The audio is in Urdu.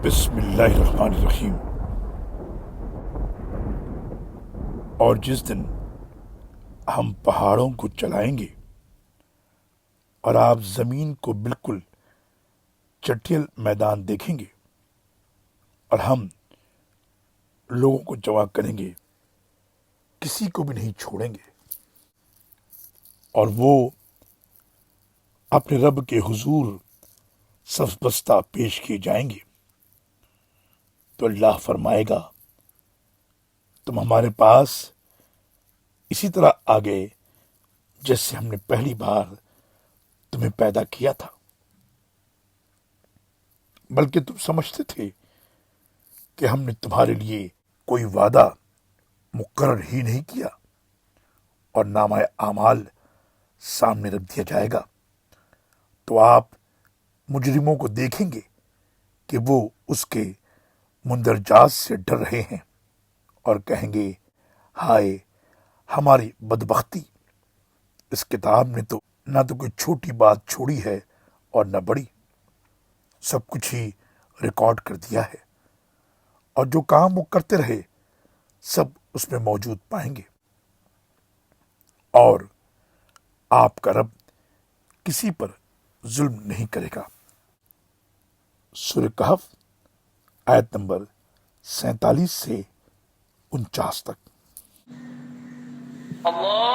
بسم اللہ الرحمن الرحیم۔ اور جس دن ہم پہاڑوں کو چلائیں گے اور آپ زمین کو بالکل چٹیل میدان دیکھیں گے اور ہم لوگوں کو جمع کریں گے، کسی کو بھی نہیں چھوڑیں گے، اور وہ اپنے رب کے حضور صف بستہ پیش کیے جائیں گے، تو اللہ فرمائے گا تم ہمارے پاس اسی طرح آ گئے جیسے ہم نے پہلی بار تمہیں پیدا کیا تھا، بلکہ تم سمجھتے تھے کہ ہم نے تمہارے لیے کوئی وعدہ مقرر ہی نہیں کیا، اور نامہ اعمال سامنے رکھ دیا جائے گا، تو آپ مجرموں کو دیکھیں گے کہ وہ اس کے مندرجات سے ڈر رہے ہیں اور کہیں گے ہائے ہماری بدبختی، اس کتاب نے تو نہ تو کوئی چھوٹی بات چھوڑی ہے اور نہ بڑی، سب کچھ ہی ریکارڈ کر دیا ہے، اور جو کام وہ کرتے رہے سب اس میں موجود پائیں گے، اور آپ کا رب کسی پر ظلم نہیں کرے گا۔ سورہ کہف آیت نمبر 47 سے 49 تک۔ اللہ